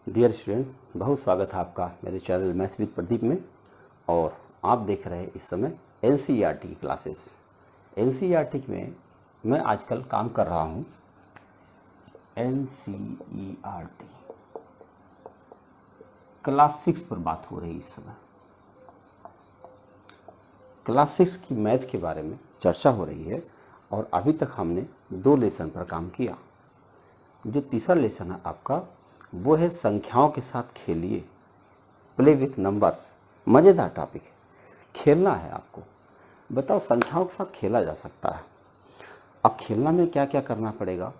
Dear student, बहुत स्वागत है आपका मेरे चैनल मैथ्स विद प्रदीप में। और आप देख रहे हैं इस समय एनसीईआरटी की क्लासेस। एनसीईआरटी में मैं आजकल काम कर रहा हूँ। एनसीईआरटी क्लास 6 पर बात हो रही है इस समय। क्लास 6 की मैथ के बारे में चर्चा हो रही है और अभी तक हमने 2 लेसन पर काम किया। जो तीसरा लेसन है आपका वो है संख्याओं के साथ खेलिए, प्ले विथ नंबर्स। मज़ेदार टॉपिक है, खेलना है आपको। बताओ, संख्याओं के साथ खेला जा सकता है। अब खेलना में क्या क्या करना पड़ेगा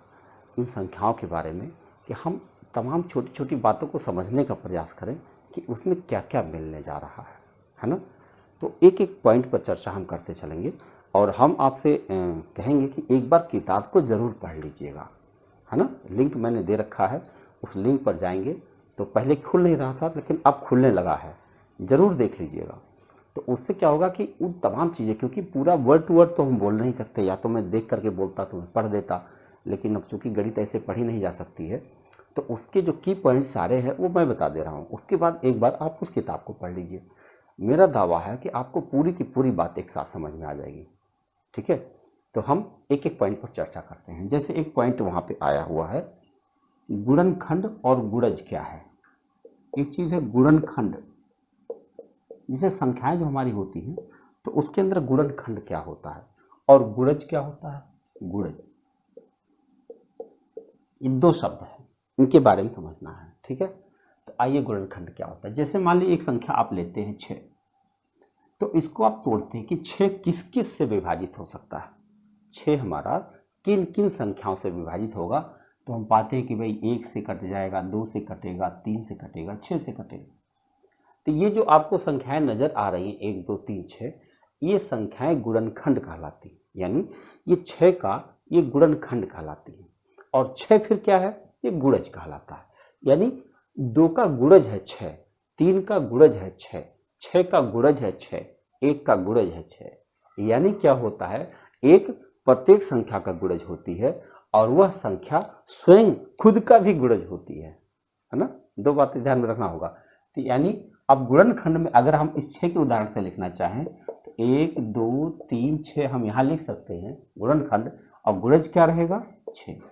इन संख्याओं के बारे में कि हम तमाम छोटी छोटी बातों को समझने का प्रयास करें कि उसमें क्या क्या मिलने जा रहा है ना। तो एक एक पॉइंट पर चर्चा हम करते चलेंगे और हम आपसे कहेंगे कि एक बार किताब को ज़रूर पढ़ लीजिएगा, है ना। लिंक मैंने दे रखा है, उस लिंक पर जाएंगे तो पहले खुल नहीं रहा था लेकिन अब खुलने लगा है, ज़रूर देख लीजिएगा। तो उससे क्या होगा कि उन तमाम चीज़ें, क्योंकि पूरा वर्ड टू वर्ड तो हम बोल नहीं सकते, या तो मैं देख करके बोलता तो मैं पढ़ देता, लेकिन अब चूँकि गणित ऐसे पढ़ी नहीं जा सकती है तो उसके जो की पॉइंट सारे हैं वो मैं बता दे रहा हूँ। उसके बाद एक बार आप उस किताब को पढ़ लीजिए। मेरा दावा है कि आपको पूरी की पूरी बात एक साथ समझ में आ जाएगी। ठीक है, तो हम एक एक पॉइंट पर चर्चा करते हैं। जैसे एक पॉइंट वहाँ पे आया हुआ है, गुणनखंड और गुणज क्या है। एक चीज़ है गुणनखंड, जैसे संख्याएं जो हमारी होती हैं तो उसके अंदर गुणनखंड क्या होता है और गुणज क्या होता है। गुणज, ये 2 शब्द हैं, इनके बारे में समझना है। ठीक है, तो आइए गुणनखंड क्या होता है। जैसे मान लीजिए एक संख्या आप लेते हैं 6, तो इसको आप तोड़ते हैं कि 6 किस किस से विभाजित हो सकता है। 6 हमारा किन किन संख्याओं से विभाजित होगा, तो हम पाते हैं कि भाई 1 से कट जाएगा, 2 से कटेगा, 3 से कटेगा, 6 से कटेगा। तो ये जो आपको संख्याएं नजर आ रही हैं 1 2 3 6, ये संख्याएं गुणनखंड कहलाती हैं। यानी ये 6 का ये गुणनखंड कहलाती है और 6 फिर क्या है, ये गुणज कहलाता है। यानी 2 का गुणज है 6, 3 का गुणज है 6, 6 का गुणज है 6, 1 का गुणज है 6। यानी क्या होता है, एक प्रत्येक संख्या का गुणज होती है और वह संख्या स्वयं खुद का भी गुणज होती है ना। 2 बातें ध्यान में रखना होगा। तो यानी अब गुणनखंड में अगर हम इस 6 के उदाहरण से लिखना चाहें तो 1 2 3 6 हम यहाँ लिख सकते हैं गुणनखंड, और गुणज क्या रहेगा 6।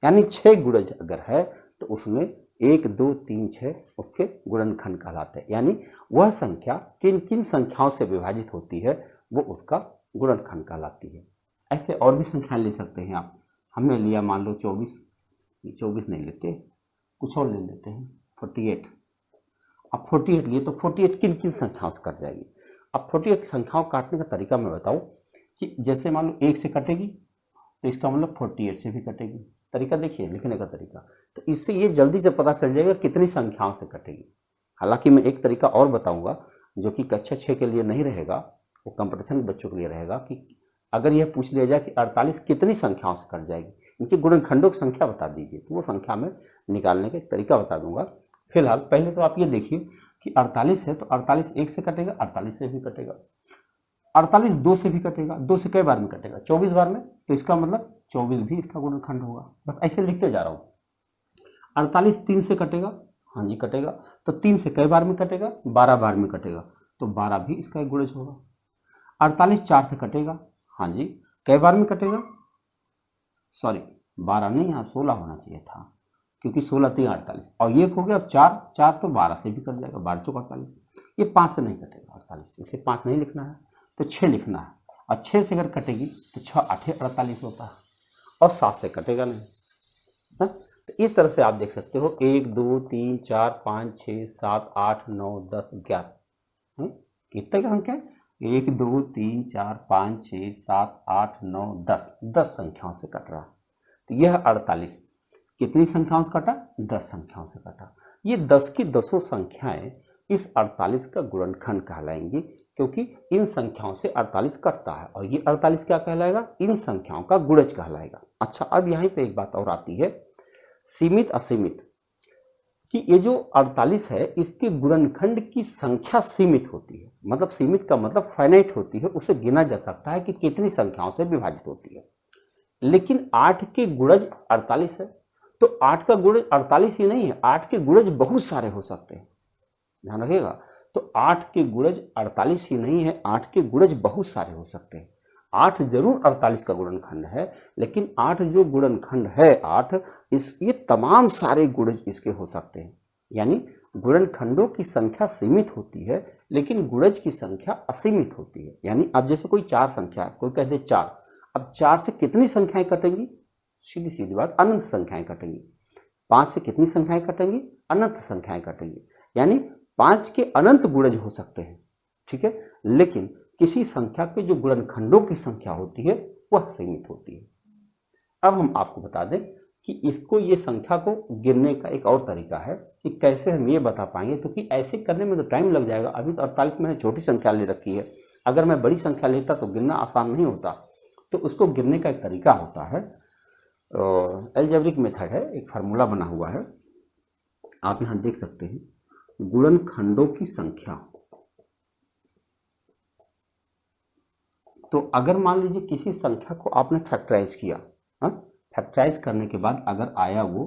यानी 6 गुणज अगर है तो उसमें 1 2 3 6 उसके गुणनखंड कहलाते हैं। यानी वह संख्या किन किन संख्याओं से विभाजित होती है वो उसका गुणनखंड कहलाती है। ऐसे और भी संख्या ले सकते हैं आप। हमने लिया मान लो 24, 24 नहीं लेते, कुछ और ले लेते हैं 48। अब 48 लिए तो 48 किन किन संख्याओं से कट जाएगी। अब 48 संख्याओं काटने का तरीका मैं बताऊं कि जैसे मान लो 1 से कटेगी तो इसका मतलब 48 से भी कटेगी। तरीका देखिए लिखने का तरीका, तो इससे ये जल्दी से पता चल जाएगा कितनी संख्याओं से कटेगी। हालांकि मैं एक तरीका और बताऊंगा जो कि कक्षा 6 के लिए नहीं रहेगा, वो कंपटीशन के बच्चों के लिए रहेगा कि अगर यह पूछ लिया जाए कि 48 कितनी संख्याओं से कट जाएगी, इनके गुणनखंडों की संख्या बता दीजिए, तो वो संख्या में निकालने का एक तरीका बता दूंगा। फिलहाल पहले तो आप ये देखिए कि 48 है तो 48 1 से कटेगा, 48 से भी कटेगा, 48 2 से भी कटेगा। 2 से कई बार में कटेगा, 24 बार में, तो इसका मतलब 24 भी इसका गुणनखंड होगा। बस ऐसे लिखते जा रहा हूँ। 48 3 से कटेगा, हाँ जी कटेगा, तो 3 से कई बार में कटेगा, 12 बार में कटेगा, तो 12 भी इसका एक गुणज होगा। 48 4 से कटेगा, हाँ जी कई बार में कटेगा, सॉरी 12 नहीं, यहाँ 16 होना चाहिए था क्योंकि 16 3 48 और ये हो गया। अब 4 4 तो 12 से भी कट जाएगा, 12 चौक 48। ये 5 से नहीं कटेगा 48, इसे 5 नहीं लिखना है तो 6 लिखना है, और 6 से अगर कटेगी तो 6 8 48 होता है, और 7 से कटेगा नहीं है। तो इस तरह से आप देख सकते हो 1 2 3 4 5 6 7 8 9 10 11, कितने का संख्या, 1 2 3 4 5 6 7 8 9 10, 10 संख्याओं से कट रहा। तो यह 48 कितनी संख्याओं से कटा, 10 संख्याओं से कटा। ये 10 की 10 संख्याएं इस 48 का गुणनखंड कहलाएंगी, क्योंकि इन संख्याओं से 48 कटता है और ये 48 क्या कहलाएगा, इन संख्याओं का गुणज कहलाएगा। अच्छा, अब यहीं पे एक बात और आती है, सीमित असीमित, कि ये जो 48 है इसके गुणनखंड की संख्या सीमित होती है। मतलब सीमित का मतलब फाइनाइट होती है, उसे गिना जा सकता है कि कितनी संख्याओं से विभाजित होती है। लेकिन 8 के गुणज 48 है तो 8 का गुणज 48 ही नहीं है, 8 के गुणज बहुत सारे हो सकते हैं, ध्यान रखिएगा। तो 8 के गुणज 48 ही नहीं है, 8 के गुणज बहुत सारे हो सकते हैं। 8 जरूर 48 का गुणनखंड है, लेकिन 8 जो गुणनखंड है 8, ये तमाम सारे गुणज इसके हो सकते हैं। यानी गुणनखंडों की संख्या सीमित होती है, लेकिन गुणज की संख्या असीमित होती है। यानी अब जैसे कोई 4 संख्या, कोई कह दे 4, अब 4 से कितनी संख्याएं कटेंगी? सीधी सीधी बात, अनंत संख्याएं कटेंगी। 5 से कितनी संख्याएं कटेंगी? अनंत संख्याएं कटेंगी। यानी 5 के अनंत गुणज हो सकते हैं, ठीक है, लेकिन किसी संख्या के जो गुणनखंडों की संख्या होती है वह सीमित होती है। अब हम आपको बता दें कि इसको, ये संख्या को गिनने का एक और तरीका है कि कैसे हम ये बता पाएंगे, क्योंकि ऐसे करने में तो टाइम लग जाएगा। अभी तो 48 मैंने छोटी संख्या ले रखी है, अगर मैं बड़ी संख्या लेता तो गिनना आसान नहीं होता। तो उसको गिनने का एक तरीका होता है, अलजेब्रिक मेथड है, एक फार्मूला बना हुआ है, आप यहाँ देख सकते हैं। गुणनखंडों की संख्या, तो अगर मान लीजिए किसी संख्या को आपने फैक्टराइज किया, फैक्टराइज करने के बाद अगर आया वो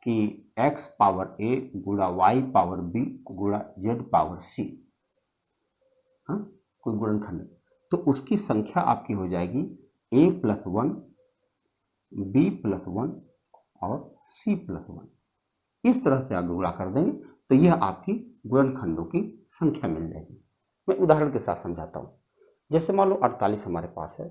कि x पावर a गुणा y पावर b गुणा z पावर c, कोई गुणनखंड, तो उसकी संख्या आपकी हो जाएगी a प्लस 1, b प्लस 1 और c प्लस 1। इस तरह से आगे गुणा कर देंगे तो यह आपकी गुणनखंडों की संख्या मिल जाएगी। मैं उदाहरण के साथ समझाता हूँ। जैसे मान लो 48 हमारे पास है,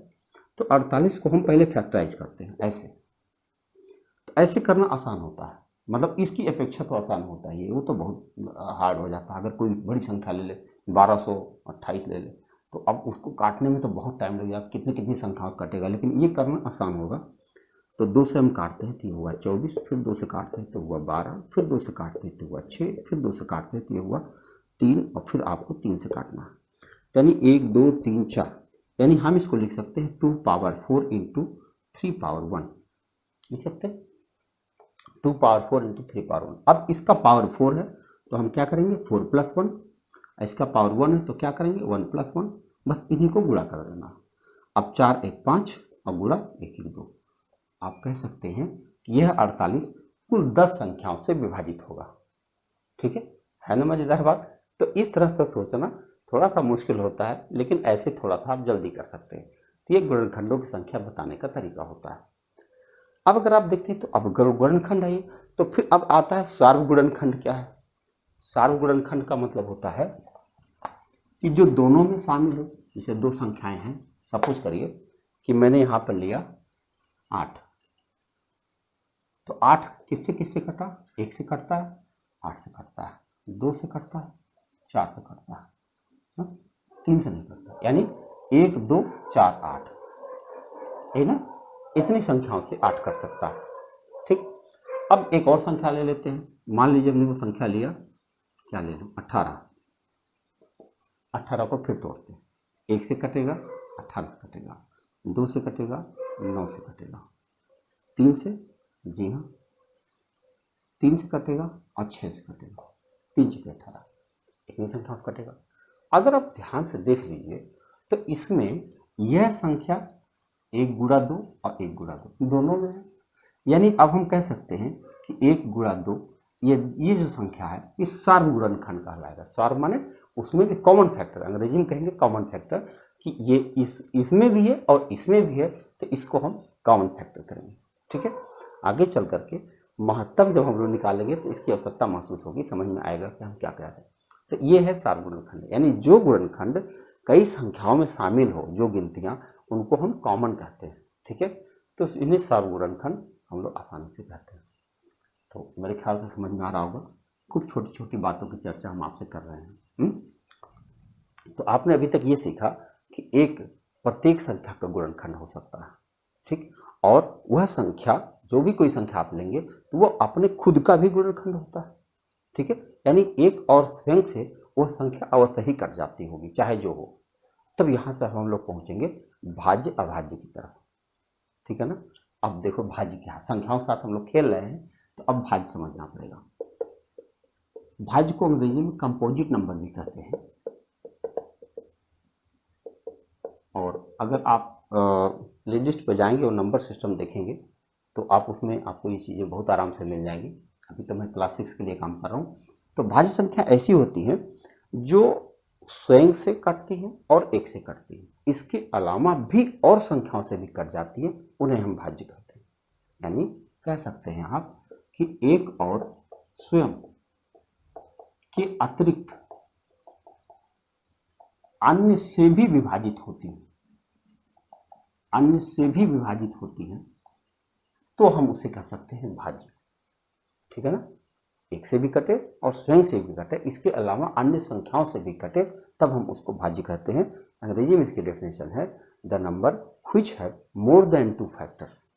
तो 48 को हम पहले फैक्टराइज करते हैं ऐसे। तो ऐसे करना आसान होता है, मतलब इसकी अपेक्षा तो आसान होता है, ये वो तो बहुत हार्ड हो जाता है। अगर कोई बड़ी संख्या ले ले, 1228 ले ले, तो अब उसको काटने में तो बहुत टाइम लगेगा, कितनी कितनी संख्याओं से कटेगा, लेकिन ये करना आसान होगा। तो 2 से हम काटते हैं तो ये हुआ 24, फिर 2 से काटते हैं तो हुआ 12, फिर 2 से काटते हैं तो हुआ 6, फिर 2 से काटते हैं तो ये हुआ 3, और फिर आपको 3 से काटना है। यानी 1 2 3 4, यानी हम इसको लिख सकते हैं 2 पावर 4 इंटू 3 पावर 1, लिख सकते हैं 2 पावर 4 इंटू 3 पावर 1। अब इसका पावर 4 है तो हम क्या करेंगे 4 प्लस 1, इसका पावर 1 है तो क्या करेंगे 1 प्लस 1, बस इन्हीं को गुणा कर देना। अब 4 1 5 और गुणा 1 1 2। आप कह सकते हैं कि यह 48 कुल 10 संख्याओं से विभाजित होगा। ठीक है ना मजेदार बात। तो इस तरह से सोचना थोड़ा सा मुश्किल होता है, लेकिन ऐसे थोड़ा सा आप जल्दी कर सकते हैं। तो ये गुणनखंडों की संख्या बताने का तरीका होता है। अब अगर आप देखते हैं तो अब गुणनखंड है, तो फिर अब आता है सार्वगुणनखंड। क्या है सार्वगुणनखंड? का मतलब होता है कि जो दोनों में शामिल हो। जैसे दो संख्याएं हैं, सपोज करिए कि मैंने यहां पर लिया 8, तो 8 किससे किससे कटा? 1 से कटता है, 8 से कटता है, 2 से कटता है, 4 से कटता है, 3 से नहीं कटता। यानी 1 2 4 8 है ना, इतनी संख्याओं से 8 कट सकता है। ठीक, अब एक और संख्या ले लेते हैं। मान लीजिए हमने वो संख्या लिया, क्या ले लो 18। 18 को फिर तोड़ते हैं, 1 से कटेगा 18 से कटेगा, 2 से कटेगा 9 से कटेगा, 3 से, जी हाँ 3 से कटेगा और 6 से कटेगा, 3 6 18, इतनी संख्या से कटेगा। अगर आप ध्यान से देख लीजिए तो इसमें यह संख्या 1 गुणा 2 और 1 गुणा 2 दोनों में है। यानी अब हम कह सकते हैं कि 1 गुणा 2, ये जो संख्या है ये सार्वगुणनखंड कहलाएगा। सार्व माने उसमें भी कॉमन फैक्टर, अंग्रेजी में कहेंगे कॉमन फैक्टर, कि ये इसमें भी है और इसमें भी है, तो इसको हम कॉमन फैक्टर करेंगे। ठीक है, आगे चल करके महत्तम जब हम लोग निकालेंगे तो इसकी आवश्यकता महसूस होगी, समझ में आएगा कि हम क्या कह रहे हैं। तो ये है सार्वगुणनखंड, यानी जो गुणनखंड कई संख्याओं में शामिल हो, जो गिनतियां, उनको हम कॉमन कहते हैं। ठीक है, तो इन्हें सार्वगुणनखंड हम लोग आसानी से कहते हैं। तो मेरे ख्याल से समझ में आ रहा होगा, कुछ छोटी छोटी बातों की चर्चा हम आपसे कर रहे हैं। तो आपने अभी तक ये सीखा कि एक प्रत्येक संख्या का गुणनखंड हो सकता है। ठीक, और वह संख्या, जो भी कोई संख्या आप लेंगे तो वो अपने खुद का भी गुणनखंड होता है। ठीक है, यानी एक और स्वयं से वह संख्या अवश्य ही कट जाती होगी, चाहे जो हो। तब यहाँ से हम लोग पहुंचेंगे भाज्य अभाज्य की तरफ। ठीक है ना, अब देखो भाज्य क्या है, संख्याओं के साथ हम लोग खेल रहे हैं, तो अब भाज्य समझना पड़ेगा। भाज्य को अंग्रेजी में कंपोजिट नंबर भी कहते हैं। और अगर आप लिस्ट पे जाएंगे और नंबर सिस्टम देखेंगे तो आप उसमें आपको ये चीज़ें बहुत आराम से मिल जाएंगी। अभी तो मैं क्लास 6 के लिए काम कर रहा हूँ। तो भाज्य संख्या ऐसी होती हैं जो स्वयं से कटती हैं और एक से कटती हैं, इसके अलावा भी और संख्याओं से भी कट जाती है, उन्हें हम भाज्य कहते हैं। यानी कह सकते हैं आप कि एक और स्वयं के अतिरिक्त अन्य से भी विभाजित होती हैं, अन्य से भी विभाजित होती हैं, तो हम उसे कह सकते हैं भाज्य। ठीक है ना, एक से भी कटे और स्वयं से भी कटे, इसके अलावा अन्य संख्याओं से भी कटे, तब हम उसको भाज्य कहते हैं। अंग्रेजी में इसकी डेफिनेशन है the number which have more than 2 factors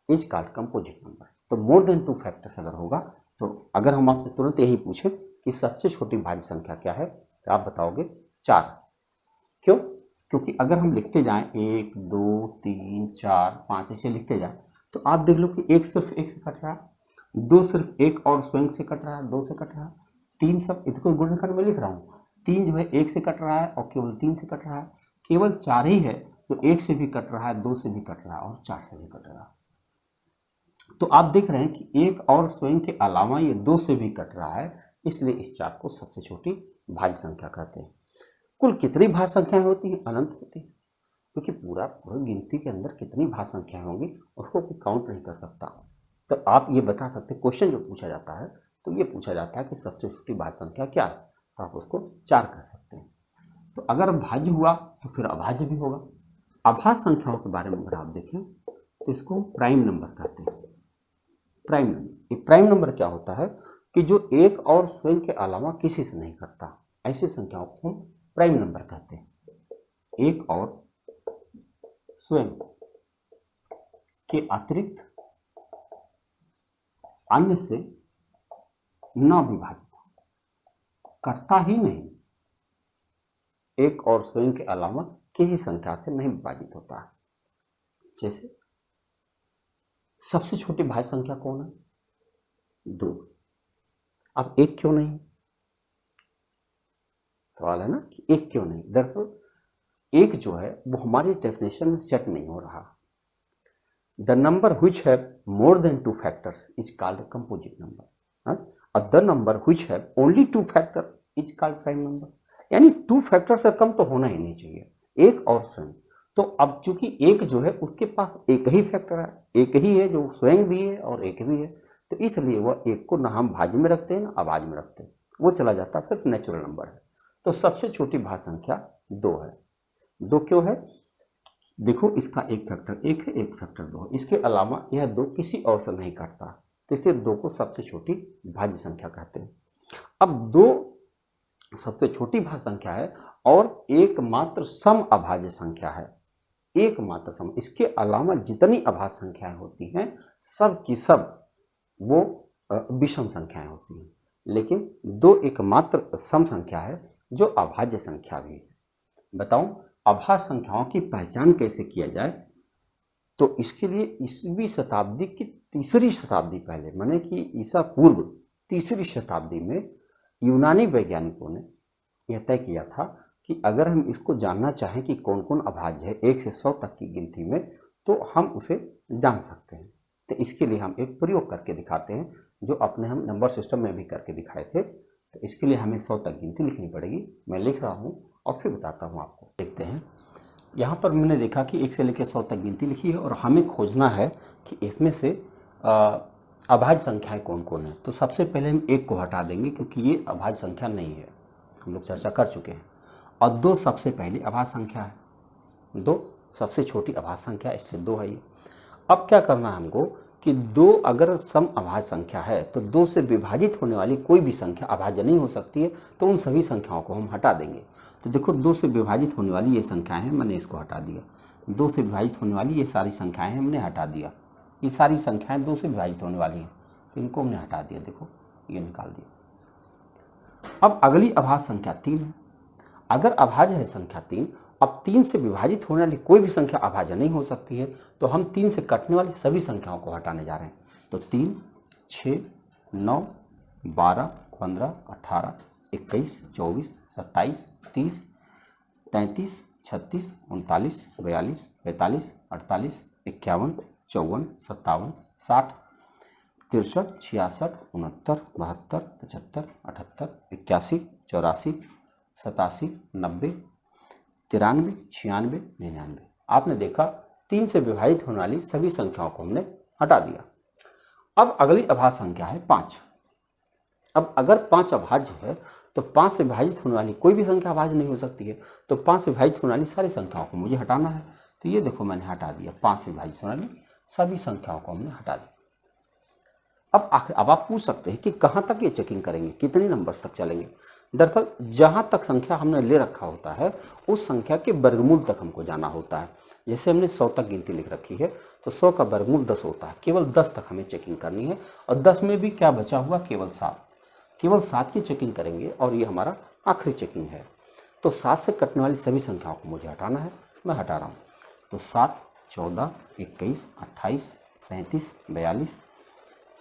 is called composite number. तो मोर देन 2 फैक्टर्स अगर होगा, तो अगर हम आपसे तुरंत यही पूछे कि सबसे छोटी भाज्य संख्या क्या है, तो आप बताओगे 4। क्यों? क्योंकि अगर हम लिखते जाएं 1 2 3 4 5 ऐसे लिखते जाएं, तो आप देख लो कि 1 सिर्फ 1 से कट रहा है, 2 सिर्फ 1 और स्वयं से कट रहा है, 2 से कट रहा है, 3 सब इसको गुणनखंड में लिख रहा हूँ, 3 जो है 1 से कट रहा है और केवल 3 से कट रहा है, केवल 4 ही है जो 1 से भी कट रहा है, 2 से भी कट रहा है और 4 से भी कट रहा है। तो आप देख रहे हैं कि 1 और स्वयं के अलावा ये 2 से भी कट रहा है, इसलिए इस 4 को सबसे छोटी भाज्य संख्या कहते हैं। कुल कितनी भाज्य संख्याएं होती हैं? अनंत होती है, क्योंकि पूरा गिनती के अंदर कितनी भाज्य संख्याएं होंगी उसको कोई काउंट नहीं कर सकता। तो आप ये बता सकते हैं, क्वेश्चन जो पूछा जाता है तो ये पूछा जाता है कि सबसे छोटी भाज्य संख्या क्या है, तो आप उसको 4 कह सकते हैं। तो अगर भाज्य हुआ तो फिर अभाज्य भी होगा। अभाज्य संख्याओं के बारे में अगर आप देखें तो इसको प्राइम नंबर कहते हैं। प्राइम नंबर, ये प्राइम नंबर क्या होता है कि जो एक और स्वयं के अलावा किसी से नहीं करता, ऐसी संख्याओं को हम प्राइम नंबर कहते हैं। एक और स्वयं के अतिरिक्त अन्य से न विभाजित, करता ही नहीं, एक और स्वयं के अलावा किसी संख्या से नहीं विभाजित होता है। जैसे सबसे छोटी भाज्य संख्या कौन है? 2। अब 1 क्यों नहीं? सवाल है ना कि 1 क्यों नहीं? दरअसल 1 जो है वो हमारी डेफिनेशन में सेट नहीं हो रहा। The number which have more than 2 factors is called composite number, और the number which have only 2 factor is called prime number. यानी 2 फैक्टर से कम तो होना ही नहीं चाहिए, एक और स्वयं। तो अब चूंकि 1 जो है उसके पास एक ही फैक्टर है, एक ही है जो स्वयं भी है और एक भी है, तो इसलिए वह 1 को ना हम भाज्य में रखते हैं ना अभाज्य में रखते हैं, वो चला जाता है, सिर्फ नेचुरल नंबर है। तो सबसे छोटी भाज्य संख्या 2 है। 2 क्यों है? देखो इसका एक फैक्टर 1 है, एक फैक्टर 2 है, इसके अलावा यह 2 किसी और से नहीं काटता, तो इसलिए 2 को सबसे छोटी भाज्य संख्या कहते हैं। अब 2 सबसे छोटी भाज्य संख्या है और एकमात्र सम अभाज्य संख्या है, एकमात्र सम। इसके अलावा जितनी अभाज्य संख्याएं होती हैं सब की सब वो विषम संख्याएं होती हैं, लेकिन 2 एकमात्र सम संख्या है जो अभाज्य संख्या भी है। बताओ अभाज्य संख्याओं की पहचान कैसे किया जाए? तो इसके लिए 20वीं शताब्दी की 3री शताब्दी पहले, माने कि ईसा पूर्व 3री शताब्दी में यूनानी वैज्ञानिकों ने यह तय किया था कि अगर हम इसको जानना चाहें कि कौन कौन अभाज्य है 1 से 100 तक की गिनती में, तो हम उसे जान सकते हैं। तो इसके लिए हम एक प्रयोग करके दिखाते हैं, जो अपने हम नंबर सिस्टम में भी करके दिखाए थे। तो इसके लिए हमें 100 तक गिनती लिखनी पड़ेगी। मैं लिख रहा हूँ और फिर बताता हूँ आपको। देखते हैं, यहाँ पर मैंने देखा कि 1 से लेकर 100 तक गिनती लिखी है और हमें खोजना है कि इसमें से अभाज्य संख्याएं कौन कौन है। तो सबसे पहले हम 1 को हटा देंगे क्योंकि ये अभाज्य संख्या नहीं है, हम लोग चर्चा कर चुके हैं। और 2 सबसे पहले अभाज्य संख्या है, 2 सबसे छोटी अभाज्य संख्या, इसलिए 2 है ये। अब क्या करना है हमको कि 2 अगर सम अभाज्य संख्या है तो 2 से विभाजित होने वाली कोई भी संख्या अभाज्य नहीं हो सकती है, तो उन सभी संख्याओं को हम हटा देंगे। तो देखो 2 से विभाजित होने वाली ये संख्याएं हैं, मैंने इसको हटा दिया। 2 से विभाजित होने वाली ये सारी संख्याएं हैं, हमने हटा दिया। ये सारी संख्याएं 2 से विभाजित होने वाली हैं, तो इनको हमने हटा दिया। देखो ये निकाल दिया। अब अगली अभाज्य संख्या 3 है। अगर अभाज्य है संख्या 3, अब 3 से विभाजित होने वाली कोई भी संख्या अभाज्य नहीं हो सकती है, तो हम 3 से कटने वाली सभी संख्याओं को हटाने जा रहे हैं। तो 3, 6, 9, 12, 15, 18, 21, 24, 27, 30, 33, 36, 39, 42, 45, 48, 51, 54, 57, 60, 63, 66, 69, 72, 75, 78, 81, 84, 87, 90, 93, 96, 99। आपने देखा 3 से विभाजित होने वाली सभी संख्याओं को हमने हटा दिया। अब अगली अभाज्य संख्या है 5। अब अगर 5 अभाज्य है तो 5 से विभाजित होने वाली कोई भी संख्या अभाज्य नहीं हो सकती है, तो 5 से विभाजित होने वाली सारी संख्याओं को मुझे हटाना है। तो ये देखो मैंने हटा दिया, 5 से विभाजित होने वाली सभी संख्याओं को हमने हटा दिया। अब आप पूछ सकते हैं कि कहाँ तक ये चेकिंग करेंगे, कितने नंबर्स तक चलेंगे। दरअसल जहाँ तक संख्या हमने ले रखा होता है उस संख्या के वर्गमूल तक हमको जाना होता है। जैसे हमने 100 तक गिनती लिख रखी है तो 100 का वर्गमूल 10 होता है, केवल 10 तक हमें चेकिंग करनी है। और 10 में भी क्या बचा हुआ, केवल 7, केवल 7 की चेकिंग करेंगे और ये हमारा आखिरी चेकिंग है। तो 7 से कटने वाली सभी संख्याओं को मुझे हटाना है, मैं हटा रहा हूँ। तो 7, 14, 21, 28, 35, 42,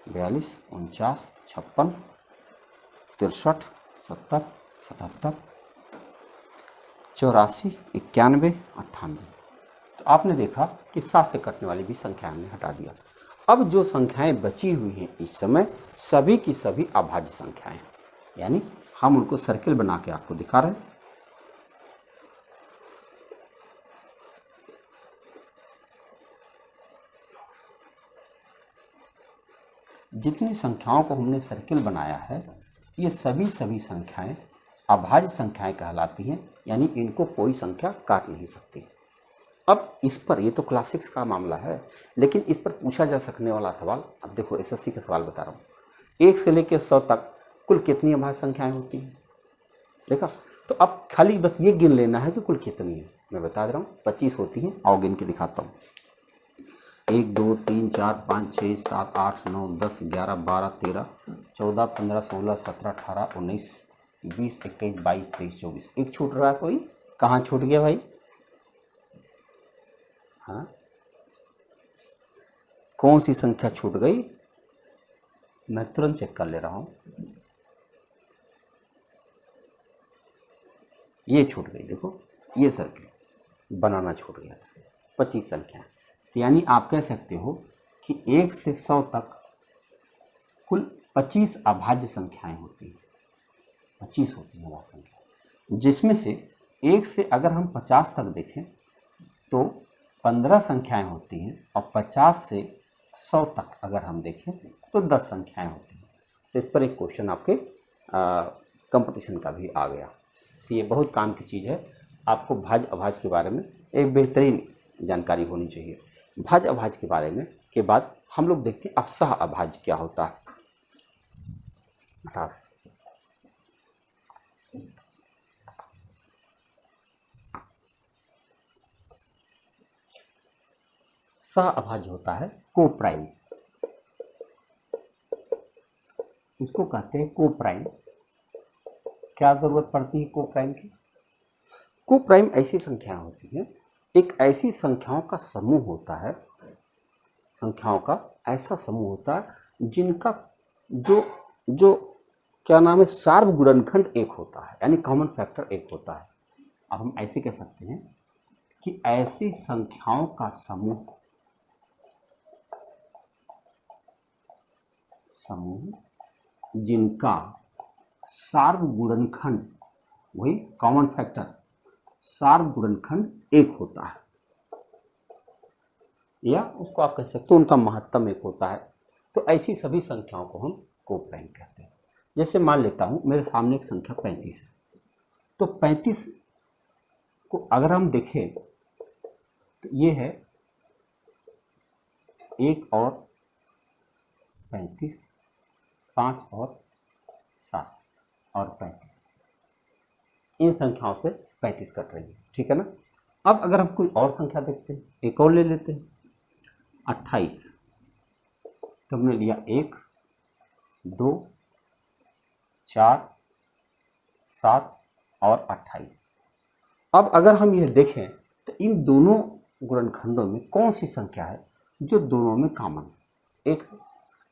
42, 49, 56, 63, 70, 77, 84, 91, 98। तो आपने देखा कि 7 से कटने वाली भी संख्या हमने हटा दिया। अब जो संख्याएं बची हुई हैं इस समय सभी की सभी अभाज्य संख्याएं हैं, यानी हम उनको सर्किल बना के आपको दिखा रहे हैं। जितनी संख्याओं को हमने सर्किल बनाया है ये सभी संख्याएं अभाज्य संख्याएं कहलाती हैं, यानी इनको कोई संख्या काट नहीं सकती। अब इस पर, ये तो क्लास 6 का मामला है, लेकिन इस पर पूछा जा सकने वाला सवाल, अब देखो एसएससी का सवाल बता रहा हूँ, 1 से लेकर 100 तक कुल कितनी अभाज्य संख्याएं होती हैं। देखा, तो अब खाली बस ये गिन लेना है कि कुल कितनी है। मैं बता दे रहा हूँ 25 होती हैं, आओ गिन के दिखाता हूँ। 1, 2, 3, 4, 5, 6, 7, 8, 9, 10, 11, 12, 13, 14, 15, 16, 17, 18, 19, 20, 21, 22, 23, 24। एक छूट रहा है कोई, कहाँ छूट गया भाई? हाँ, कौन सी संख्या छूट गई? मैं तुरंत चेक कर ले रहा हूँ। ये छूट गई, देखो ये सर्किल बनाना छूट गया था, 25 संख्या। तो यानी आप कह सकते हो कि 1 से 100 तक कुल 25 अभाज्य संख्याएं होती हैं, 25 होती हैं अभाज्य संख्या, जिसमें से 1 से अगर हम 50 तक देखें तो 15 संख्याएं होती हैं, और 50 से 100 तक अगर हम देखें तो 10 संख्याएं होती हैं। तो इस पर एक क्वेश्चन आपके कंपटीशन का भी आ गया। तो ये बहुत काम की चीज़ है, आपको भाज्य अभाज्य के बारे में एक बेहतरीन जानकारी होनी चाहिए। भाज्य अभाज्य के बारे में के बाद हम लोग देखते हैं अब सह अभाज्य क्या होता है। सह अभाज्य होता है कोप्राइम, इसको कहते हैं कोप्राइम। क्या जरूरत पड़ती है कोप्राइम की? कोप्राइम ऐसी संख्याएं होती हैं, एक ऐसी संख्याओं का समूह होता है, संख्याओं का ऐसा समूह होता है जिनका जो क्या नाम है, सार्व गुणनखंड 1 होता है, यानी कॉमन फैक्टर 1 होता है। अब हम ऐसे कह सकते हैं कि ऐसी संख्याओं का समूह जिनका सार्व गुणनखंड, वही कॉमन फैक्टर, सार्व गुणनखंड 1 होता है, या उसको आप कह सकते हो उनका महत्तम 1 होता है। तो ऐसी सभी संख्याओं को हम कोप्राइम कहते हैं। जैसे मान लेता हूं मेरे सामने एक संख्या 35 है, तो 35 को अगर हम देखें तो ये है 1 और 35, 5 और 7 और 35, इन संख्याओं से 35 कट रही है, ठीक है ना। अब अगर हम कोई और संख्या देखते हैं, एक और ले लेते हैं 28, तो हमने लिया 1, 2, 4, 7 और 28। अब अगर हम यह देखें तो इन दोनों गुणनखंडों में कौन सी संख्या है जो दोनों में कॉमन, 1।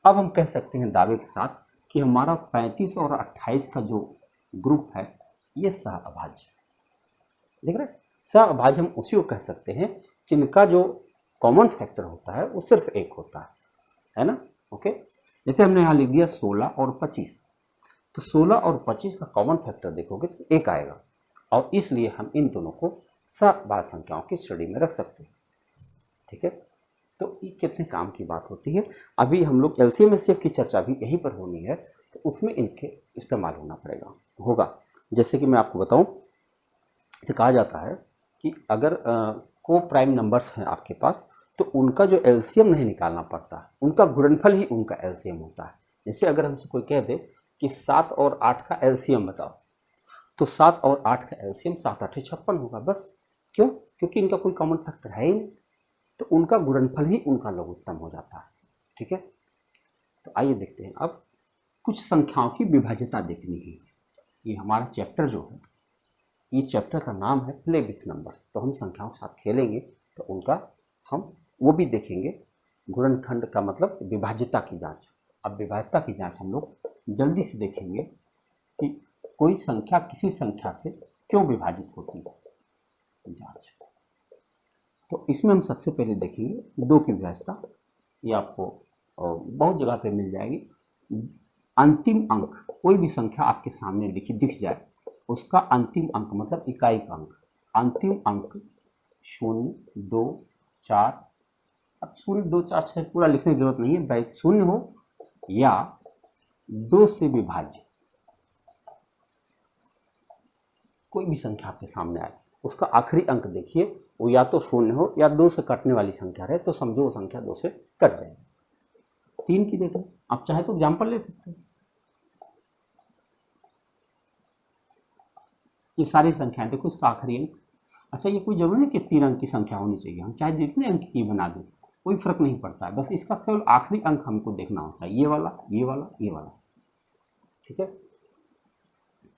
अब हम कह सकते हैं दावे के साथ कि हमारा 35 और 28 का जो ग्रुप है ये सह अभाज्य, देख रहे हैं। सह अभाज्य हम उसी को कह सकते हैं जिनका जो कॉमन फैक्टर होता है वो सिर्फ एक होता है ना। ओके, जैसे हमने यहाँ लिख दिया 16 और 25, तो 16 और 25 का कॉमन फैक्टर देखोगे तो एक आएगा, और इसलिए हम इन दोनों को सहभाज्य संख्याओं की श्रेणी में रख सकते हैं। ठीक है, तो ये कितने काम की बात होती है। अभी हम लोग एलसीएम एचसीएफ की चर्चा भी यहीं पर होनी है, तो उसमें इनके इस्तेमाल होगा। जैसे कि मैं आपको बताऊं, तो कहा जाता है कि अगर को प्राइम नंबर्स हैं आपके पास, तो उनका जो एलसीएम नहीं निकालना पड़ता, उनका गुणनफल ही उनका एलसीएम होता है। जैसे अगर हमसे कोई कह दे कि 7 और 8 का एलसीएम बताओ, तो 7 और 8 का एलसीएम 7 8 56 होगा बस। क्यों? क्योंकि इनका कोई कॉमन फैक्टर है ही नहीं, तो उनका गुणनफल ही उनका लघुत्तम हो जाता है। ठीक है, तो आइए देखते हैं अब कुछ संख्याओं की विभाज्यता देखनी है। ये हमारा चैप्टर जो है, इस चैप्टर का नाम है प्ले विथ नंबर्स। तो हम संख्याओं के साथ खेलेंगे, तो उनका हम वो भी देखेंगे। गुणनखंड का मतलब विभाज्यता की जांच। अब विभाज्यता की जांच हम लोग जल्दी से देखेंगे कि कोई संख्या किसी संख्या से क्यों विभाजित होती है, जांच। तो इसमें हम सबसे पहले देखेंगे 2 की विभाज्यता। ये आपको बहुत जगह पे मिल जाएगी। अंतिम अंक, कोई भी संख्या आपके सामने दिख जाए, उसका अंतिम अंक मतलब इकाई का अंक, अंतिम अंक 0 2 4, अब 0 2 4 6 पूरा लिखने की जरूरत नहीं है, भाई 0 हो या 2 से विभाज्य कोई भी संख्या आपके सामने आए, उसका आखिरी अंक देखिए, वो या तो 0 हो या 2 से कटने वाली संख्या रहे, तो समझो वो संख्या 2 से कट जाएगी। 3 की देखें, आप चाहे तो एग्जाम्पल ले सकते हैं। ये सारी संख्याएं देखो, इसका आखिरी अंक, अच्छा ये कोई जरूरी नहीं कि 3 अंक की संख्या होनी चाहिए, हम चाहे जितने अंक की बना दें कोई फर्क नहीं पड़ता है, बस इसका केवल आखिरी अंक हमको देखना होता है, ये वाला ये वाला ये वाला। ठीक है,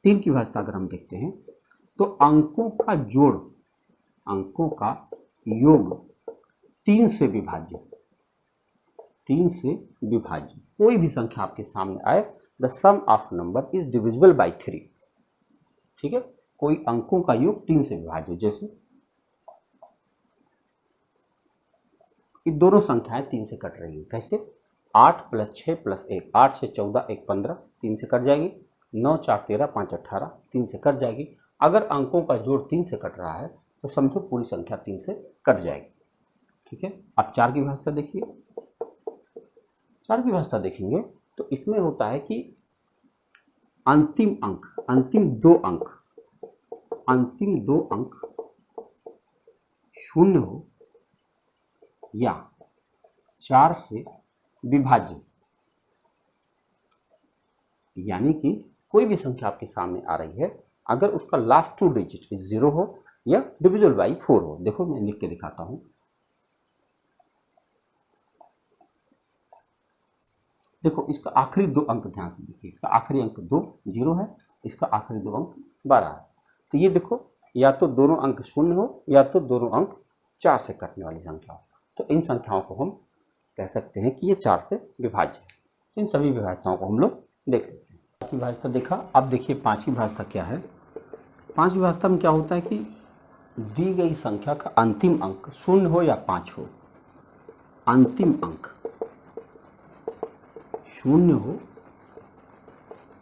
3 की विभाज्यता अगर हम देखते हैं तो अंकों का जोड़, अंकों का योग 3 से विभाज्य, 3 से विभाज्य कोई भी संख्या आपके सामने आए, the sum of number is divisible by 3। ठीक है, कोई अंकों का योग 3 से विभाज्य, जैसे ये दोनों संख्याएं 3 से कट रही है। कैसे? 8 + 6 + 1, 8 6 14 1 15, 3 से कट जाएगी। 9 4 13 5 18, 3 से कट जाएगी। अगर अंकों का जोड़ 3 से कट रहा है तो समझो पूरी संख्या 3 से कट जाएगी। ठीक है, अब 4 की विभाज्यता देखिए। 4 की विभाज्यता देखेंगे तो इसमें होता है कि अंतिम अंक, अंतिम 2 अंक, अंतिम 2 अंक 0 हो या 4 से विभाज्य, यानी कि कोई भी संख्या आपके सामने आ रही है, अगर उसका लास्ट 2 डिजिट 0 हो या डिविजिबल बाई 4 हो। देखो मैं लिख के दिखाता हूं। देखो इसका आखिरी 2 अंक ध्यान से देखिए, इसका आखिरी अंक 2 0 है, इसका आखिरी 2 अंक 12 है। तो ये देखो, या तो दोनों अंक 0 हो या तो दोनों अंक 4 से कटने वाली संख्या हो। तो इन संख्याओं को हम कह सकते हैं कि ये 4 से विभाज्य है। तो इन सभी विभाज्यताओं को हम लोग देख लेते हैं। 4 की विभाज्यता देखा, अब देखिए 5 की विभाज्यता क्या है। 5 की विभाज्यता में क्या होता है कि दी गई संख्या का अंतिम अंक 0 हो या 5 हो, अंतिम अंक 0 हो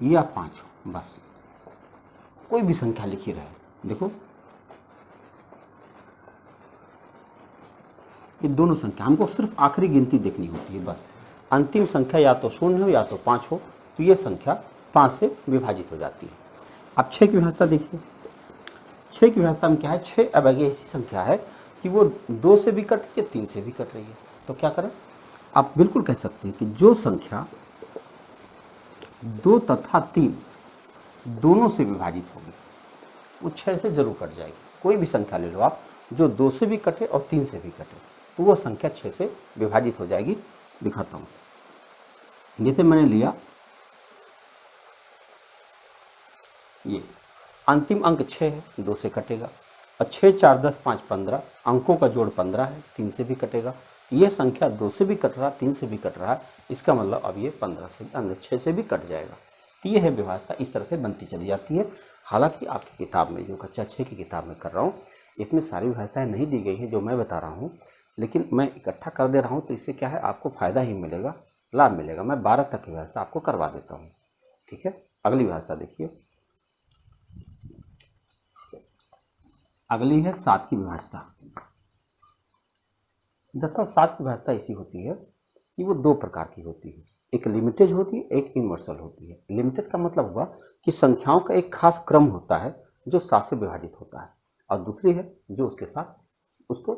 या 5 हो, बस कोई भी संख्या लिखी रहे। देखो ये दोनों संख्या हमको सिर्फ आखिरी गिनती देखनी होती है, बस अंतिम संख्या या तो 0 हो या तो 5 हो, तो ये संख्या 5 से विभाजित हो जाती है। अब 6 की विभाज्यता देखिए। 6 की विभाज्यता में क्या है, 6 अब आगे ऐसी संख्या है कि वो 2 से भी कट रही है, 3 से भी कट रही है। तो क्या करें, आप बिल्कुल कह सकते हैं कि जो संख्या 2 तथा 3 दोनों से विभाजित होगी वो 6 से जरूर कट जाएगी। कोई भी संख्या ले लो आप, जो 2 से भी कटे और 3 से भी कटे, तो वो संख्या 6 से विभाजित हो जाएगी। दिखाता हूँ, जैसे मैंने लिया ये अंतिम अंक 6 है, 2 से कटेगा, और 6 4 10 5 15, अंकों का जोड़ 15 है, 3 से भी कटेगा। ये संख्या 2 से भी कट रहा, 3 से भी कट रहा है, इसका मतलब अब ये 15 से 6 से भी कट जाएगा। तो ये है विभाज्यता, इस तरह से बनती चली जाती है। हालांकि आपकी किताब में, जो कक्षा 6 की किताब में कर रहा हूँ, इसमें सारी विभाज्यताएं नहीं दी गई है जो मैं बता रहा हूँ, लेकिन मैं इकट्ठा कर दे रहा हूँ तो इससे क्या है, आपको फायदा ही मिलेगा, लाभ मिलेगा। मैं 12 तक की व्यवस्था आपको करवा देता हूँ। ठीक है, अगली व्यवस्था देखिए। अगली है 7 की व्यवस्था। दरअसल 7 की व्यवस्था ऐसी होती है कि वो 2 प्रकार की होती है, एक लिमिटेड होती है, एक यूनिवर्सल होती है। लिमिटेड का मतलब हुआ कि संख्याओं का एक खास क्रम होता है जो 7 से विभाजित होता है, और दूसरी है जो उसके साथ उसको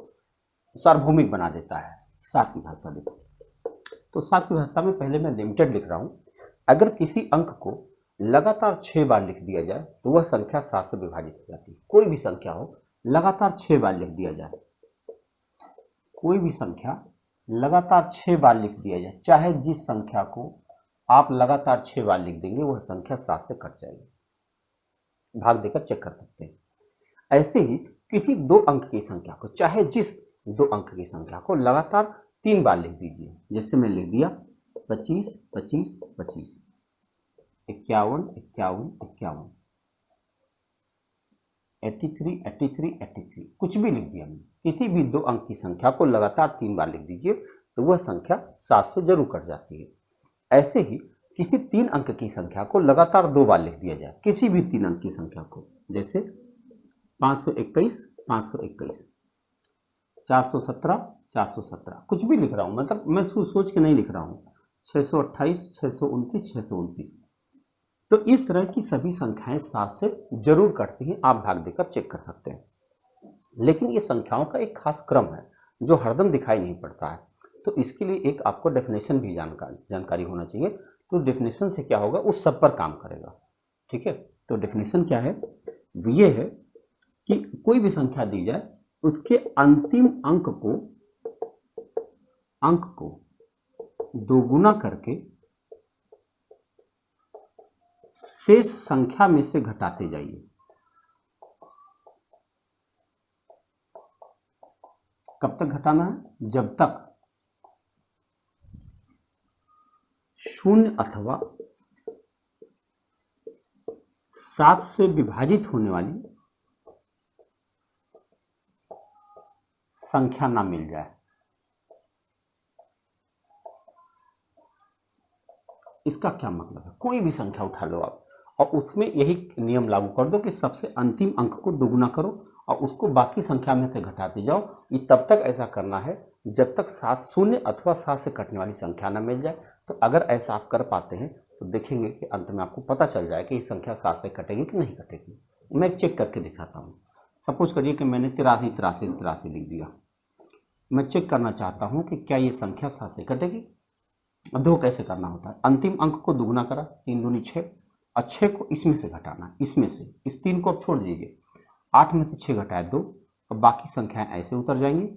सार्वभौमिक बना देता है। 7 की व्यवस्था देखो, तो 7 की व्यवस्था में पहले मैं लिमिटेड लिख रहा हूँ। अगर किसी अंक को लगातार 6 बार लिख दिया जाए तो वह संख्या 7 से विभाजित हो जाती है। कोई भी संख्या हो, लगातार 6 बार लिख दिया जाए, कोई भी संख्या लगातार 6 बार लिख दिया जाए, चाहे जिस संख्या को आप लगातार 6 बार लिख देंगे वह संख्या 7 से कट जाएगी। भाग देकर चेक कर सकते हैं। ऐसे ही किसी 2 अंक की संख्या को, चाहे जिस 2 अंक की संख्या को लगातार 3 बार लिख दीजिए। जैसे मैं लिख दिया 25 25 25, 51 51 51, 83 83 83, कुछ भी लिख दिया। किसी भी 2 अंक की संख्या को लगातार 3 बार लिख दीजिए तो वह संख्या 7 से जरूर कट जाती है। ऐसे ही किसी 3 अंक की संख्या को लगातार 2 बार लिख दिया जाए, किसी भी 3 अंक की संख्या को, जैसे 521 521, 417 417, कुछ भी लिख रहा हूँ, मतलब मैं सोच के नहीं लिख रहा हूँ, 628 629 629। तो इस तरह की सभी संख्याएं 7 से जरूर कटती हैं, आप भाग देकर चेक कर सकते हैं। लेकिन ये संख्याओं का एक खास क्रम है जो हरदम दिखाई नहीं पड़ता है, तो इसके लिए एक आपको डेफिनेशन भी जानकारी होना चाहिए। तो डेफिनेशन से क्या होगा, उस सब पर काम करेगा। ठीक है, तो डेफिनेशन क्या है, ये है कि कोई भी संख्या दी जाए उसके अंतिम अंक को दोगुना करके शेष संख्या में से घटाते जाइए। कब तक घटाना है, जब तक 0 अथवा 7 से विभाजित होने वाली संख्या ना मिल जाए। इसका क्या मतलब है, कोई भी संख्या उठा लो आप और उसमें यही नियम लागू कर दो कि सबसे अंतिम अंक को दोगुना करो और उसको बाकी संख्या में से घटाते जाओ। ये तब तक ऐसा करना है जब तक 7 0 अथवा 7 से कटने वाली संख्या ना मिल जाए। तो अगर ऐसा आप कर पाते हैं तो देखेंगे कि अंत में आपको पता चल जाए कि ये संख्या 7 से कटेगी कि नहीं कटेगी। मैं चेक करके दिखाता हूँ। सपोज करिए कि मैंने 83 83 83 लिख दिया। मैं चेक करना चाहता हूँ कि क्या ये संख्या 7 से कटेगी। अब देखो कैसे करना होता है, अंतिम अंक को दुगुना करा, 3 दूनी 6, और 6 को इसमें से घटाना, इसमें से, इस 3 को अब छोड़ दीजिए, 8 में से 6 घटाए 2, और बाकी संख्याएं ऐसे उतर जाएंगी।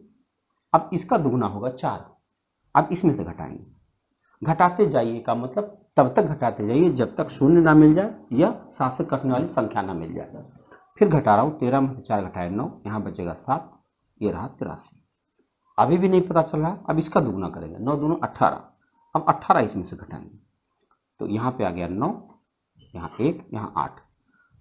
अब इसका दुगुना होगा 4, अब इसमें से घटाएंगे, घटाते जाइए का मतलब तब तक घटाते जाइए जब तक 0 ना मिल जाए या 7 से कटने वाली संख्या ना मिल जाए। फिर घटा रहा हूँ, 13 में से 4 घटाए 9, यहाँ बचेगा 7, ये रहा 83। अभी भी नहीं पता चल रहा, अब इसका दुगुना करेंगे, 9 दूनी 18, अब 18 इसमें से घटाएंगे तो यहाँ पे आ गया 9, यहाँ 1, यहाँ 8।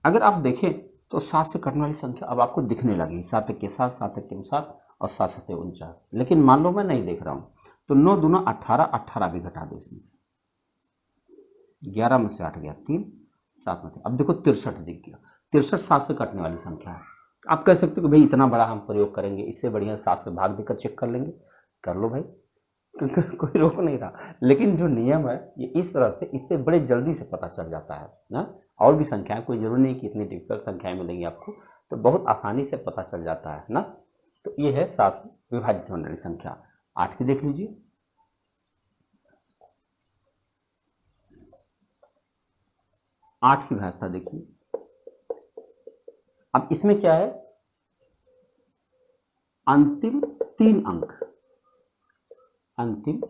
अगर आप देखें तो 7 से कटने वाली संख्या अब आपको दिखने लगी, 7 1 के 7, 7 1 के 7 और 7 7 49। लेकिन मान लो मैं नहीं देख रहा हूँ तो 9 दूना 18, 18 भी घटा दो इसमें से, 11 में से 8 गया 3, 7 में से, अब देखो 63 दिख गया। 63 7 से कटने वाली संख्या है। आप कह सकते हो कि भाई इतना बड़ा हम प्रयोग करेंगे, इससे बढ़िया 7 से भाग देकर चेक कर लेंगे। कर लो भाई, कोई रोक नहीं रहा। लेकिन जो नियम है ये इस तरह से, इससे बड़े जल्दी से पता चल जाता है ना। और भी संख्याएं, कोई जरूरी नहीं कि इतनी डिफिकल्ट संख्याएं मिलेंगी आपको, तो बहुत आसानी से पता चल जाता है ना। तो ये है 7 से विभाजित होने वाली संख्या। 8 की देख लीजिए, 8 की व्यवस्था देखिए। अब इसमें क्या है, अंतिम 3 अंक, अंतिम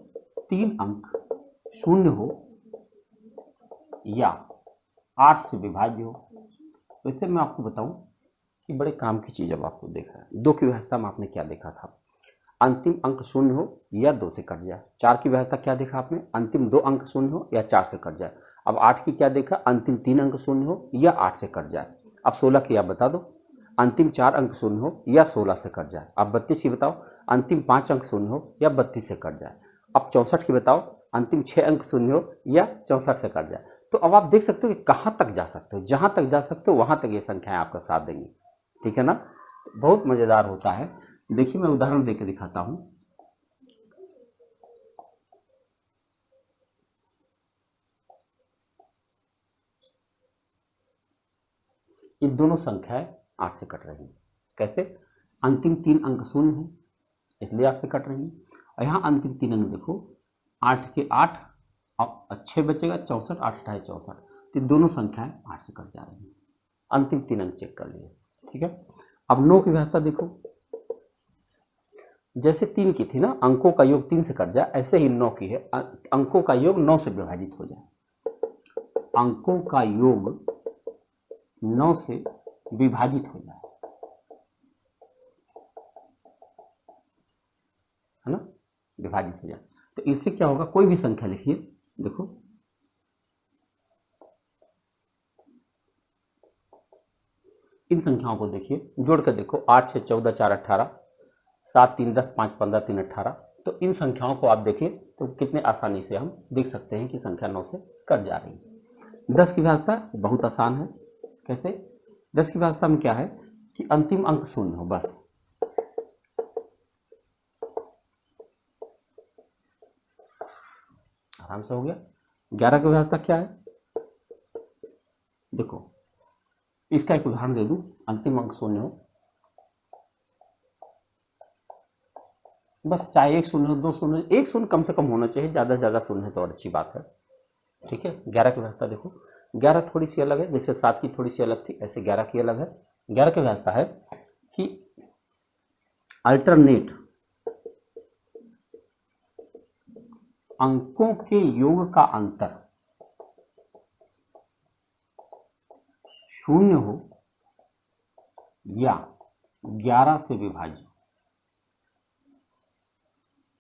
3 अंक 0 हो या 8 से विभाज्य हो। वैसे मैं आपको बताऊं कि बड़े काम की चीज अब आपको देखा है। 2 की व्यवस्था में आपने क्या देखा था, अंतिम अंक 0 हो या 2 से कट जाए। 4 की व्यवस्था क्या देखा आपने, अंतिम 2 अंक 0 हो या 4 से कट जाए। अब 8 की क्या देखा, अंतिम 3 अंक 0 हो या 8 से कट जाए। अब 16 की आप बता दो, अंतिम 4 अंक 0 हो या 16 से कट जाए। अब 32 की बताओ, अंतिम 5 अंक शून्य हो या 32 से कट जाए। अब 64 की बताओ, अंतिम 6 अंक शून्य हो या 64 से कट जाए। तो अब आप देख सकते हो कि कहाँ तक जा सकते हो, जहाँ तक जा सकते हो वहाँ तक ये संख्याएं आपका साथ देंगी, ठीक है ना। बहुत मज़ेदार होता है। देखिए मैं उदाहरण देके दिखाता हूँ। ये दोनों संख्याएं 8 से कट रही हैं। कैसे? अंतिम 3 अंक शून्य है इसलिए 8 से कट रही हैं, और यहाँ अंतिम 3 अंक देखो 8 के 8, अब 6 बचेगा 64, 8 8 64, तो दोनों संख्याएं 8 से कट जा रही हैं। अंतिम 3 अंक चेक कर लिए, ठीक है। अब 9 की व्यवस्था देखो, जैसे 3 की थी ना, अंकों का योग 3 से कट जाए, ऐसे ही 9 की है, अंकों का योग 9 से विभाजित हो जाए। अंकों का योग 9 से विभाजित हो जाए, है ना, विभाजित हो जाए। तो इससे क्या होगा, कोई भी संख्या लिखिए, देखो इन संख्याओं को देखिए, जोड़ कर देखो, 8 6 14 4 18, 7 3 10, 5 15, 3 18। तो इन संख्याओं को आप देखिए तो कितने आसानी से हम देख सकते हैं कि संख्या 9 से कट जा रही है। 10 की व्यवस्था बहुत आसान है। कैसे? 10 की व्यवस्था में क्या है कि अंतिम अंक शून्य हो, बस। आराम से हो गया। 11 की व्यवस्था क्या है, देखो इसका एक उदाहरण दे दूं, अंतिम अंक शून्य हो, बस चाहे 1 शून्य हो 2 शून्य, 1 शून्य कम से कम होना चाहिए, ज़्यादा से ज़्यादा शून्य है तो और अच्छी बात है, ठीक है। 11 की व्यवस्था देखो, 11 थोड़ी सी अलग है, जैसे 7 की थोड़ी सी अलग थी, ऐसे 11 की अलग है। 11 की व्यवस्था है कि अल्टरनेट अंकों के योग का अंतर शून्य हो या 11 से विभाज्य।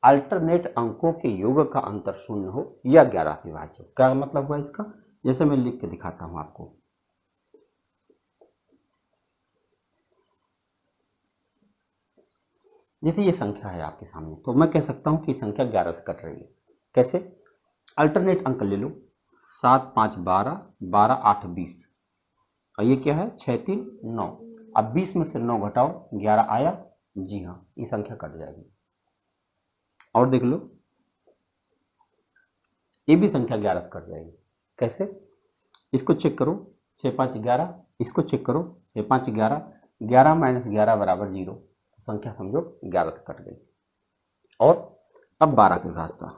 अल्टरनेट अंकों के योग का अंतर शून्य हो या 11 से विभाज्य। क्या मतलब हुआ इसका, जैसे मैं लिख के दिखाता हूं आपको। जैसे ये संख्या है आपके सामने, तो मैं कह सकता हूं कि संख्या 11 से कट रही है। कैसे? अल्टरनेट अंक ले लो, 7 5 12, 12 8 20, और ये क्या है 6 3 9। अब 20 में से 9 घटाओ, 11 आया, जी हाँ ये संख्या कट जाएगी। और देख लो ये भी संख्या 11 से कट जाएगी। कैसे? इसको चेक करो, 6 5 11, इसको चेक करो, 6 5 11, 11 माइनस 11 बराबर 0, संख्या समझो 11 से कट गई। और अब 12 की व्यवस्था,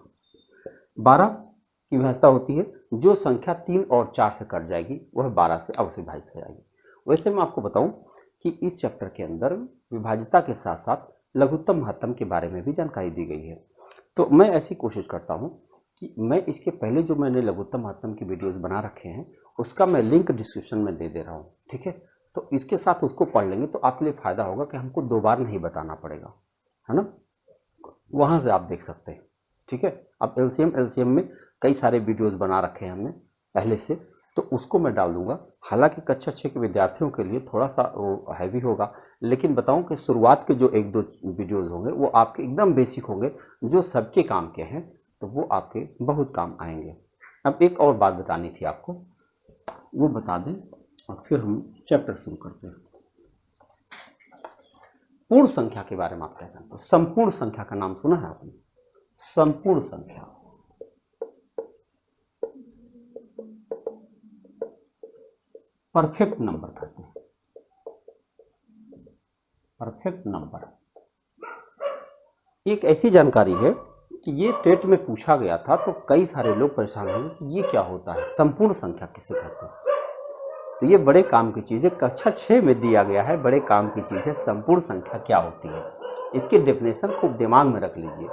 12 की व्यवस्था होती है जो संख्या 3 और 4 से कट जाएगी वह 12 से अवश्य विभाजित हो जाएगी। वैसे मैं आपको बताऊं कि इस चैप्टर के अंदर विभाज्यता के साथ साथ लघुत्तम महत्तम के बारे में भी जानकारी दी गई है। तो मैं ऐसी कोशिश करता हूं कि मैं इसके पहले जो मैंने लघुत्तम महत्तम की वीडियोस बना रखे हैं उसका मैं लिंक डिस्क्रिप्शन में दे रहा हूँ, ठीक है। तो इसके साथ उसको पढ़ लेंगे तो आपके लिए फ़ायदा होगा कि हमको 2 बार नहीं बताना पड़ेगा, है ना, वहाँ से आप देख सकते हैं, ठीक है। अब एलसीएम में कई सारे वीडियोस बना रखे हैं हमने पहले से, तो उसको मैं डाल दूंगा। हालांकि कक्षा 6 के विद्यार्थियों के लिए थोड़ा सा वो हैवी होगा, लेकिन बताऊं कि शुरुआत के जो 1-2 वीडियोस होंगे वो आपके एकदम बेसिक होंगे, जो सबके काम के हैं, तो वो आपके बहुत काम आएंगे। अब एक और बात बतानी थी आपको, वो बता दें और फिर हम चैप्टर शुरू करते हैं। पूर्ण संख्या के बारे में आप क्या जानते हो? संपूर्ण संख्या का नाम सुना है आपने? संपूर्ण संख्या, परफेक्ट नंबर कहते हैं, परफेक्ट नंबर। एक ऐसी जानकारी है कि ये टेट में पूछा गया था तो कई सारे लोग परेशान हुए कि ये क्या होता है, संपूर्ण संख्या किसे कहते हैं। तो ये बड़े काम की चीज़ है, कक्षा 6 में दिया गया है, बड़े काम की चीज़ है। संपूर्ण संख्या क्या होती है, इसकी डेफिनेशन खूब दिमाग में रख लीजिए।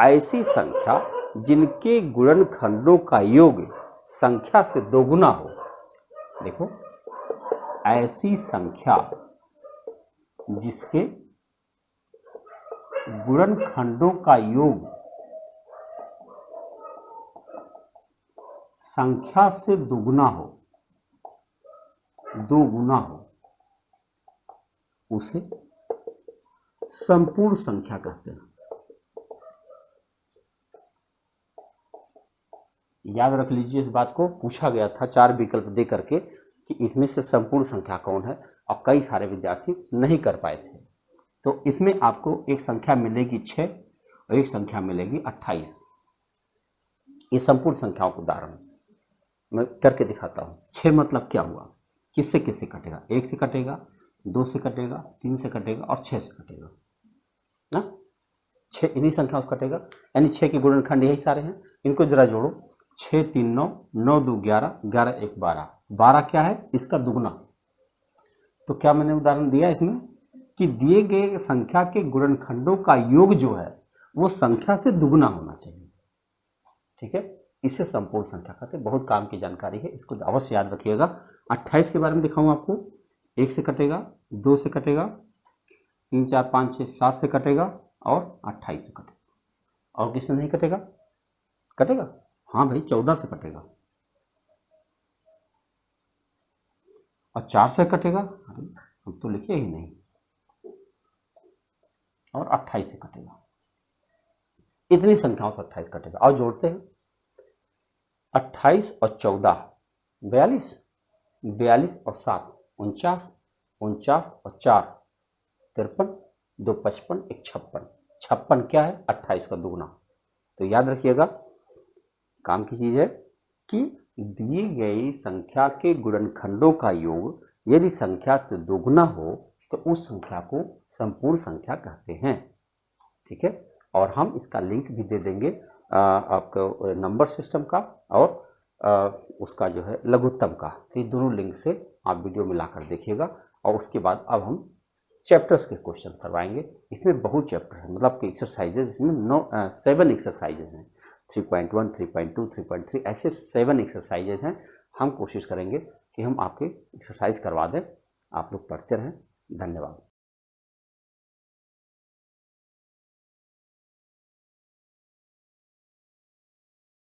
ऐसी संख्या जिनके गुणनखंडों का योग संख्या से दोगुना हो। देखो, ऐसी संख्या जिसके गुणनखंडों का योग संख्या से दोगुना हो, उसे संपूर्ण संख्या कहते हैं। याद रख लीजिए, इस बात को पूछा गया था 4 विकल्प दे करके कि इसमें से संपूर्ण संख्या कौन है, और कई सारे विद्यार्थी नहीं कर पाए थे। तो इसमें आपको एक संख्या मिलेगी 6 और एक संख्या मिलेगी 28। ये संपूर्ण संख्याओं का उदाहरण मैं करके दिखाता हूँ। 6 मतलब क्या हुआ, किससे किससे कटेगा, 1 से कटेगा, 2 से कटेगा, 3 से कटेगा और 6 से कटेगा ना। 6 इन्हीं संख्याओं से कटेगा, यानी 6 के गुणनखंड यही सारे हैं। इनको जरा जोड़ो, 6 3 9, 9 2 11, 11 1 12। 12 क्या है, इसका दुगना। तो क्या मैंने उदाहरण दिया इसमें कि दिए गए संख्या के गुणनखंडों का योग जो है वो संख्या से दुगना होना चाहिए। ठीक है, इसे संपूर्ण संख्या कहते हैं। बहुत काम की जानकारी है, इसको अवश्य याद रखिएगा। 28 के बारे में दिखाऊं आपको। 1 से कटेगा, 2 से कटेगा, 3 4 5 6 7 से कटेगा और 28 से कटेगा। और किससे नहीं कटेगा? कटेगा, हाँ भाई, 14 से कटेगा और 4 से कटेगा, हम तो लिखे ही नहीं, और 28 से कटेगा। इतनी संख्याओं से 28 कटेगा। और जोड़ते हैं, 28 और 14 42, 42 और 7 49, 49 और 4 53, 2 55, 1 56। 56 क्या है? 28 का दुगना। तो याद रखिएगा, काम की चीज है कि दी गई संख्या के गुणनखंडों का योग यदि संख्या से दोगुना हो तो उस संख्या को संपूर्ण संख्या कहते हैं। ठीक है, और हम इसका लिंक भी दे देंगे आपको, नंबर सिस्टम का और उसका जो है लघुत्तम का। तो ये दोनों लिंक से आप वीडियो मिलाकर देखिएगा। और उसके बाद अब हम चैप्टर्स के क्वेश्चन करवाएंगे। इसमें बहुत चैप्टर है, मतलब कि एक्सरसाइजेज इसमें 7 एक्सरसाइजेज हैं। 3.1, 3.2, 3.3 ऐसे 7 एक्सरसाइजेज हैं। हम कोशिश करेंगे कि हम आपके एक्सरसाइज करवा दें। आप लोग पढ़ते रहें। धन्यवाद।